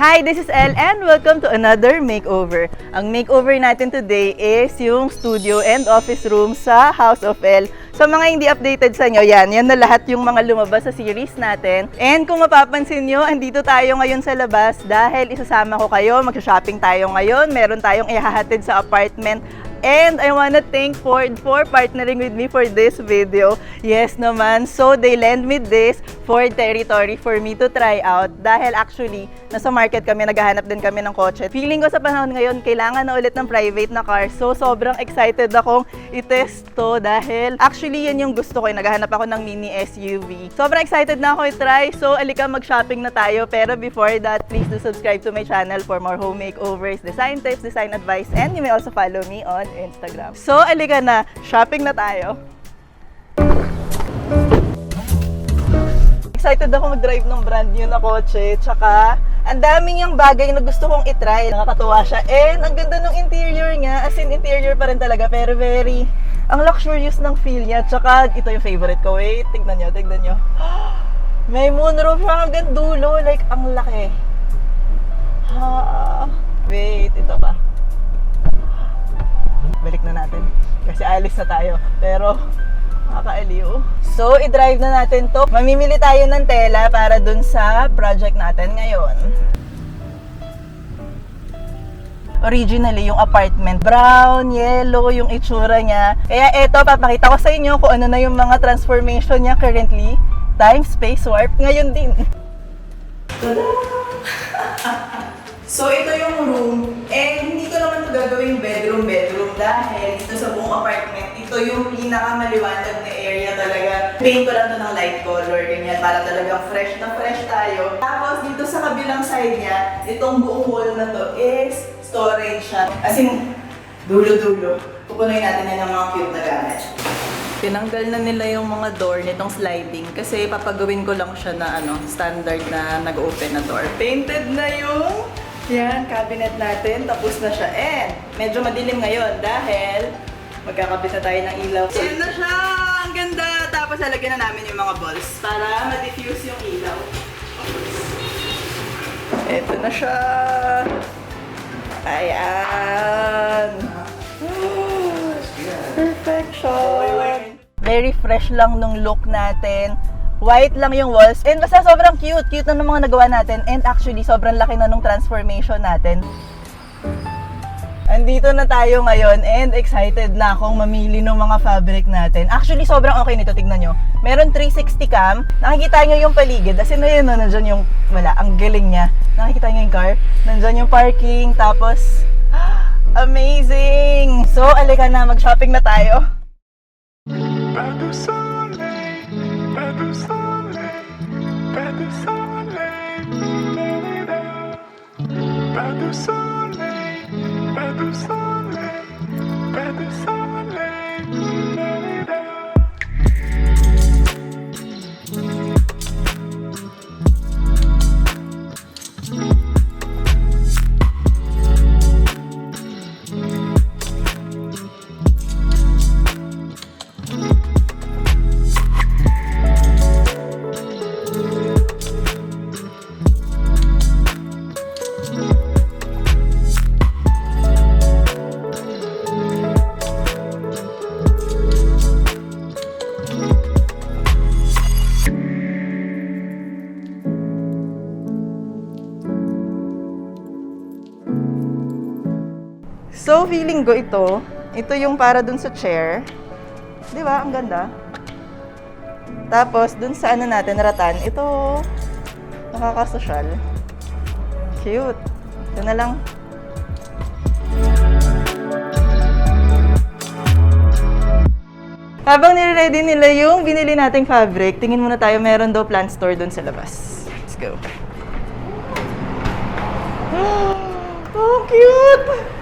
Hi, this is Elle and welcome to another makeover. Ang makeover natin today is yung studio and office room sa House of Elle. Sa mga hindi updated sa inyo, yan na lahat yung mga lumabas sa series natin. And kung mapapansin nyo, andito tayo ngayon sa labas dahil isasama ko kayo, magsha-shopping tayo ngayon. Meron tayong ihahatid sa apartment. And I wanna thank Ford for partnering with me for this video. Yes naman, so they lend me this Ford territory for me to try out. Dahil actually, nasa market kami, naghahanap din kami ng kotse. Feeling ko sa panahon ngayon, kailangan na ulit ng private na car. So sobrang excited akong i-test to dahil actually yan yung gusto ko. Naghahanap ako ng mini SUV. Sobrang excited na ako i-try. So alika, mag-shopping na tayo. Pero before that, please do subscribe to my channel for more home makeovers, design tips, design advice, and you may also follow me on Instagram. So, alika na, shopping na tayo. Excited ako mag-drive ng brand new na kotse, tsaka ang daming yung bagay na gusto kong itry. Nakakatuwa siya. And ang ganda ng interior niya, as in interior pa rin talaga, pero very, ang luxurious ng feel niya. Tsaka ito yung favorite ko. Wait, tignan nyo, tignan nyo. May moonroof siya hanggang dulo, like ang laki. Wait, ito pa. Balik na natin kasi alis na tayo, pero nakakaaliw. So, i-drive na natin to. Mamimili tayo ng tela para dun sa project natin ngayon. Originally, yung apartment, brown, yellow yung itsura niya. Kaya eto, papakita ko sa inyo kung ano na yung mga transformation niya currently. Time, space, warp, ngayon din. So, ito yung room. And hindi ko naman ito gagawing bedroom dahil dito sa buong apartment, ito yung pinakamaliwanag na area talaga. Paint ko lang ito ng light color, ganyan, para talagang fresh na fresh tayo. Tapos, dito sa kabilang side niya, itong buong wall na to is storage siya. As in, dulo-dulo. Pupunoy natin yan ng mga cute na gamit. Tinanggal na nila yung mga door nitong sliding kasi papagawin ko lang siya na standard na nag-open na door. Painted na yung cabinet natin. Tapos na siya. And medyo madilim ngayon dahil magkakabit na tayo ng ilaw. Yan na siya! Ang ganda! Tapos lalagyan na namin yung mga balls para ma-diffuse yung ilaw. Ito na siya! Ayan! Perfection! Very fresh lang nung look natin. White lang yung walls. And basta sobrang cute. Cute na ng mga nagawa natin. And actually, sobrang laki na nung transformation natin. Andito na tayo ngayon and excited na akong mamili ng mga fabric natin. Actually, sobrang okay nito. Tignan nyo. Meron 360 cam. Nakikita nyo yung paligid. As in, ayun, nandyan yung, ang galing niya. Nakikita nyo yung car. Nandyan yung parking. Tapos, amazing! So, alika na. Mag-shopping na tayo. Pas de soleil, pas de soleil, pas de soleil, pas de soleil, pas de soleil, pas de soleil. So, feeling ko ito yung para dun sa chair. Di ba? Ang ganda. Tapos, dun sa natin, ratan, ito, nakakasosyal. Cute. Ito na lang. Habang nire-ready nila yung binili nating fabric, tingin muna tayo, meron daw plant store dun sa labas. Let's go. Oh, cute!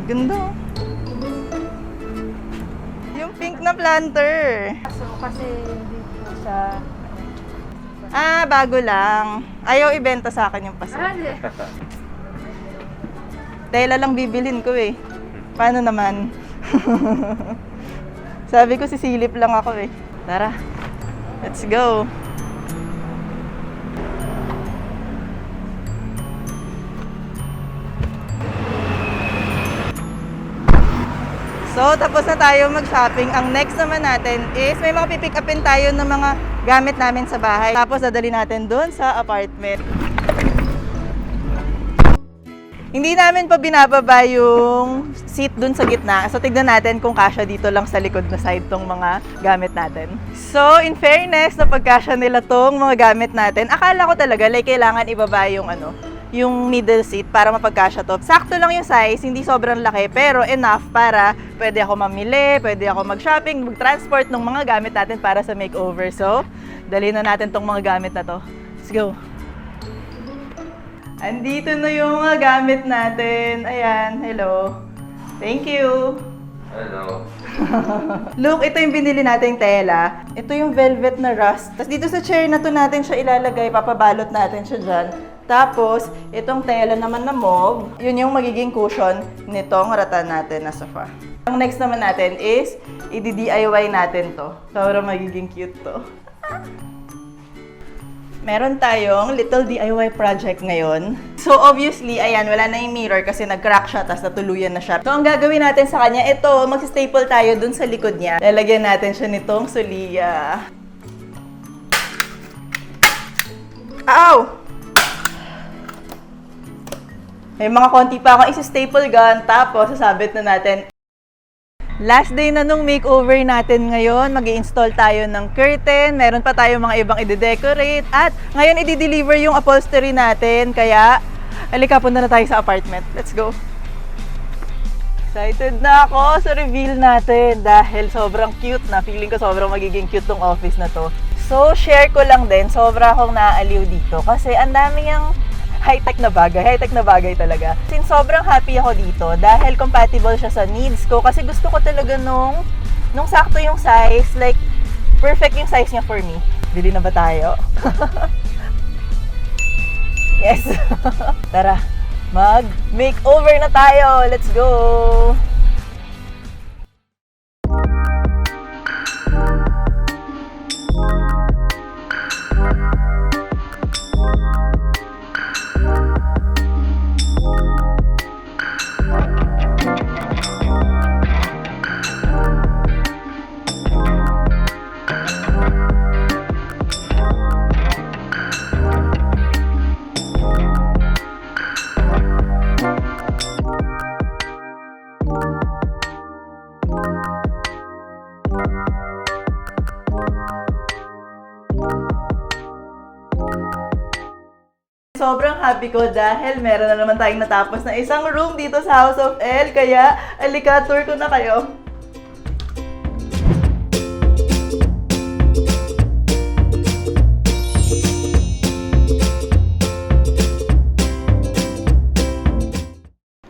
Ganda. Yung pink na planter. So, kasi dito sa... bago lang. Ayaw ibenta sa akin yung paso. Tela lang bibilhin ko eh. Paano naman? Sabi ko sisilip lang ako eh. Tara. Let's go! So, tapos na tayo mag-shopping. Ang next naman natin is may mga pipick upin tayo ng mga gamit namin sa bahay. Tapos, dadali natin doon sa apartment. Hindi namin pa binababa yung seat dun sa gitna. So, tignan natin kung kasya dito lang sa likod na side tong mga gamit natin. So, in fairness, na pagkasya nila tong mga gamit natin, akala ko talaga, like, kailangan ibaba yung middle seat para mapagkasya to. Sakto lang yung size, hindi sobrang laki, pero enough para pwede ako mamili, pwede ako mag-shopping, mag-transport ng mga gamit natin para sa makeover. So, dali na natin tong mga gamit na to. Let's go! Andito na yung mga gamit natin. Ayan, hello. Thank you. Hello. Look, ito yung binili nating tela. Ito yung velvet na rust. Tapos dito sa chair na to natin siya ilalagay, papabalot natin siya dyan. Tapos, itong tela naman na mauve, yun yung magiging cushion nitong ratan natin na sofa. Ang next naman natin is, i-DIY natin to. Sobrang magiging cute to. Meron tayong little DIY project ngayon. So, obviously, ayan, wala na yung mirror kasi nag-crack siya, tapos natuluyan na siya. So, ang gagawin natin sa kanya, ito, mag-staple tayo dun sa likod niya. Lalagyan natin siya nitong suliya. Ow! May mga konti pa akong isi-staple gun, tapos sasabit na natin. Last day na nung makeover natin ngayon, mag-i-install tayo ng curtain, meron pa tayo mga ibang i-decorate, at ngayon i-deliver yung upholstery natin, kaya halika, punta na tayo sa apartment. Let's go! Excited na ako sa reveal natin dahil sobrang cute na. Feeling ko sobrang magiging cute tong office na to. So, share ko lang din, sobra akong naaaliw dito kasi ang dami yung high-tech na bagay talaga. Since sobrang happy ako dito dahil compatible siya sa needs ko kasi gusto ko talaga nung sakto yung size, like perfect yung size niya for me. Bili na ba tayo? Yes! Tara, mag-makeover na tayo! Let's go! Sobrang happy ko dahil meron na naman tayong natapos na isang room dito sa House of Elle. Kaya, alika, tour ko na kayo.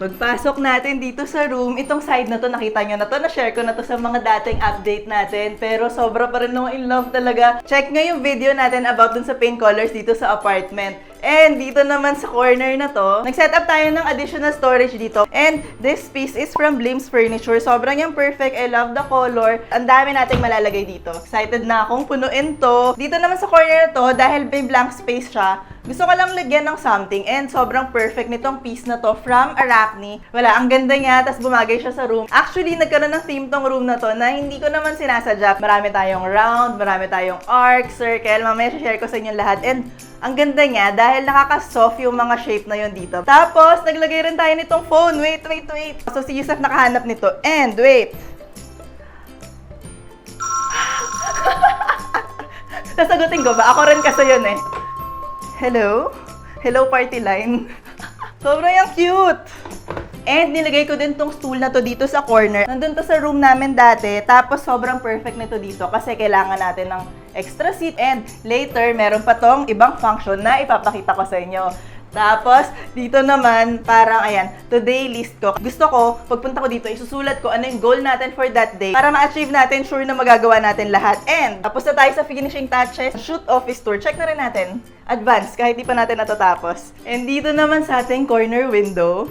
Pagpasok natin dito sa room, itong side na to, nakita nyo na to, na-share ko na to sa mga dating update natin. Pero sobra pa rin nung in love talaga. Check nga yung video natin about dun sa paint colors dito sa apartment. And dito naman sa corner na to, nag-set up tayo ng additional storage dito. And this piece is from Blim's Furniture. Sobrang yung perfect. I love the color. Ang dami nating malalagay dito. Excited na akong punuin to. Dito naman sa corner na to, dahil may blank space siya, gusto ko lang lagyan ng something. And sobrang perfect nitong piece na to from Arachne. Wala, ang ganda niya. Tapos bumagay siya sa room. Actually, nagkaroon ng theme tong room na to na hindi ko naman sinasadya. Marami tayong round, marami tayong arc, circle. Mamaya share ko sa inyo lahat. And ang ganda niya dahil nakaka-soft yung mga shape na yun dito. Tapos, naglagay rin tayo nitong phone. Wait. So, si Yusuf nakahanap nito. And, wait. Sasagutin ko ba? Ako rin kasi yun eh. Hello? Hello, party line. Sobrang yung cute. And nilagay ko din tong stool na to dito sa corner. Nandun to sa room namin dati. Tapos sobrang perfect nito dito kasi kailangan natin ng extra seat. And later, meron pa tong ibang function na ipapakita ko sa inyo. Tapos, dito naman, parang ayan, today list ko. Gusto ko, pagpunta ko dito, isusulat ko ano yung goal natin for that day para ma-achieve natin, sure na magagawa natin lahat. And, tapos na tayo sa finishing touches, shoot office tour. Check na rin natin. Advance, kahit di pa natin natatapos. And dito naman sa ating corner window,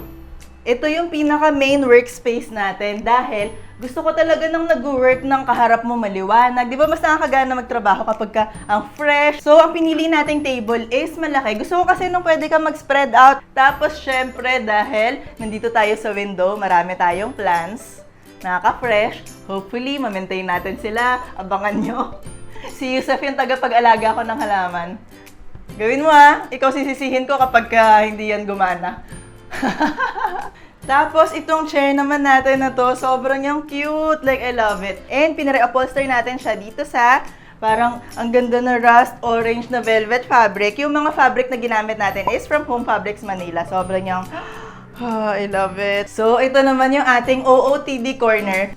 Ito yung pinaka main workspace natin dahil gusto ko talaga nang nag-work ng kaharap mo maliwanag. Di ba mas nakakagana magtrabaho kapag ka ang fresh? So, ang pinili nating table is malaki. Gusto ko kasi nung pwede ka mag-spread out. Tapos, syempre, dahil nandito tayo sa window, marami tayong plants. Nakaka-fresh. Hopefully, ma-maintain natin sila. Abangan nyo. Si Yusuf yung tagapag-alaga ko ng halaman. Gawin mo ikaw sisisihin ko kapag hindi yan gumana. Tapos, itong chair naman natin na to, sobrang yung cute. Like, I love it. And, pinare-upholster natin siya dito sa parang ang ganda na rust orange na velvet fabric. Yung mga fabric na ginamit natin is from Home Fabrics Manila. Sobrang yung, I love it. So, ito naman yung ating OOTD corner.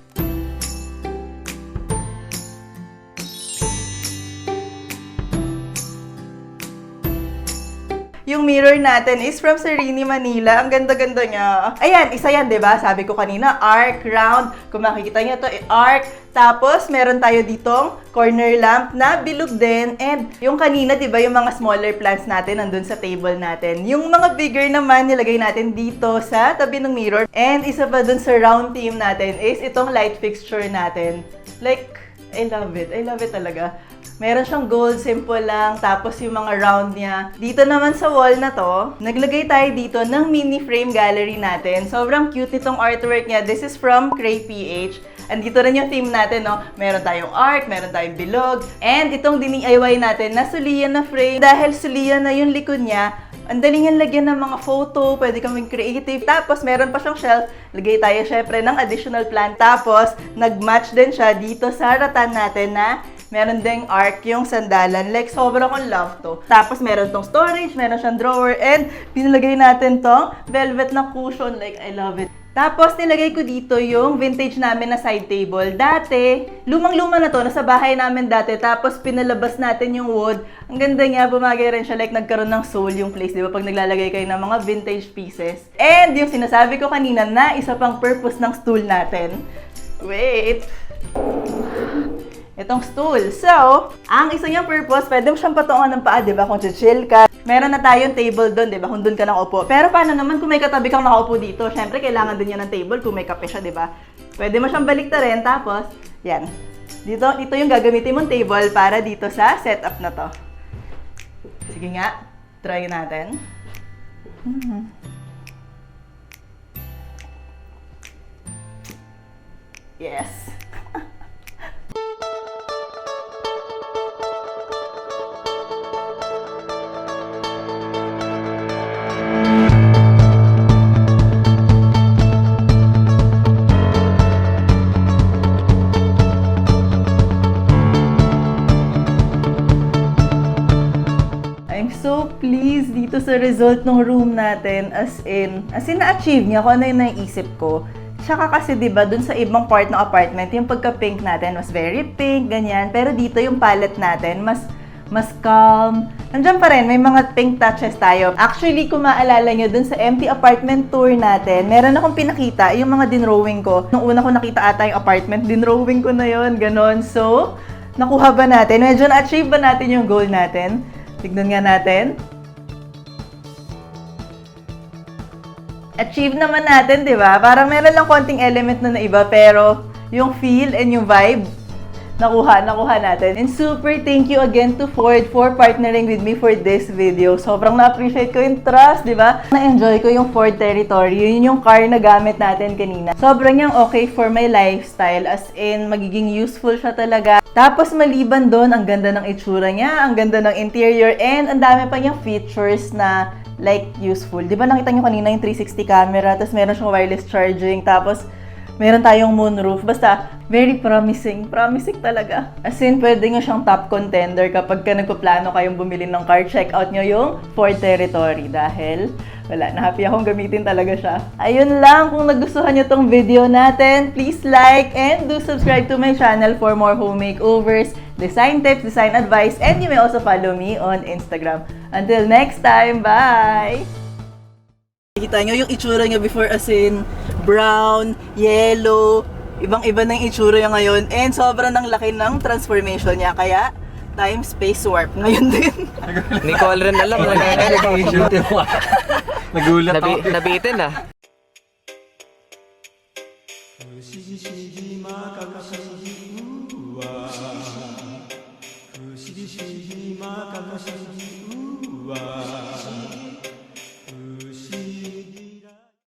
Yung mirror natin is from Serini, Manila. Ang ganda-ganda niya. Ayan, isa yan, di ba? Sabi ko kanina, arc, round. Kung makikita niyo to, arc. Tapos, meron tayo ditong corner lamp na bilog din. And yung kanina, di ba, yung mga smaller plants natin nandun sa table natin. Yung mga bigger naman, nilagay natin dito sa tabi ng mirror. And isa pa dun sa round theme natin is itong light fixture natin. Like, I love it. I love it talaga. Meron siyang gold, simple lang, tapos yung mga round niya. Dito naman sa wall na to, naglagay tayo dito ng mini frame gallery natin. Sobrang cute nitong artwork niya. This is from Cray PH. Andito rin yung theme natin, no? Meron tayong arc, meron tayong bilog. And itong DIY natin na sulian na frame. Dahil sulian na yung likod niya, ang dali niyang lagyan ng mga photo, pwede kang mag-creative. Tapos, meron pa siyang shelf. Lagay tayo syempre ng additional plant. Tapos, nag-match din siya dito sa ratan natin na meron ding arc yung sandalan. Like, sobrang kong love to. Tapos, meron tong storage, meron siyang drawer, and pinilagay natin tong velvet na cushion. Like, I love it. Tapos, nilagay ko dito yung vintage namin na side table. Dati, lumang-luma na to, nasa bahay namin dati. Tapos, pinalabas natin yung wood. Ang ganda niya, bumagay rin siya. Like, nagkaroon ng soul yung place, di ba? Pag naglalagay kayo ng mga vintage pieces. And, yung sinasabi ko kanina na isa pang purpose ng stool natin. Wait! Itong stool. So, ang isa niyang purpose, pwede mo siyang patungan ng paa, di ba? Kung chill ka. Meron na tayong table doon, di ba? Kung doon ka nakaupo. Pero paano naman kung may katabi kang nakaupo dito? Siyempre, kailangan din yan ng table kung may kape siya, di ba? Pwede mo siyang baliktarin, tapos, yan. Dito yung gagamitin mong table para dito sa setup na to. Sige nga, try natin. Yes. I'm so pleased dito sa result ng room natin, as in na-achieve niya kung ano yung naisip ko. Tsaka kasi diba, dun sa ibang part ng apartment, yung pagka-pink natin was very pink, ganyan. Pero dito yung palette natin, mas calm. Nandiyan pa rin, may mga pink touches tayo. Actually, kung maalala nyo, dun sa empty apartment tour natin, meron akong pinakita, yung mga dinrowing ko. Nung una ko nakita ata yung apartment, dinrowing ko na yon, ganon. So, nakuha ba natin? Medyo na-achieve ba natin yung goal natin? Tignan nga natin. Achieve naman natin, di ba? Parang meron lang konting element na naiba, pero yung feel and yung vibe, nakuha natin. And super thank you again to Ford for partnering with me for this video. Sobrang na-appreciate ko yung trust, di ba? Na-enjoy ko yung Ford Territory. Yun yung car na gamit natin kanina. Sobrang yung okay for my lifestyle, as in, magiging useful siya talaga. Tapos maliban doon, ang ganda ng itsura niya, ang ganda ng interior, and ang dami pa niyang features na like useful. Di ba nakita niyo kanina yung 360 camera, tapos meron siyang wireless charging, tapos meron tayong moonroof. Basta, very promising. Promising talaga. As in, pwede nyo siyang top contender kapag ka nagpaplano kayong bumili ng car. Check out nyo yung Ford Territory dahil wala, na-happy akong gamitin talaga siya. Ayun lang, kung nagustuhan nyo tong video natin, please like and do subscribe to my channel for more home makeovers, design tips, design advice, and you may also follow me on Instagram. Until next time, bye! Kita nyo yung itsura niya before, as in brown, yellow, ibang-iba na yung itsura niya ngayon, and sobrang nang laki ng transformation niya, kaya time-space warp ngayon din. Nicole rin alam. Nagulat ako. Nabitin ah. 不思議不思議まか不思議うわ不思議不思議まか不思議うわ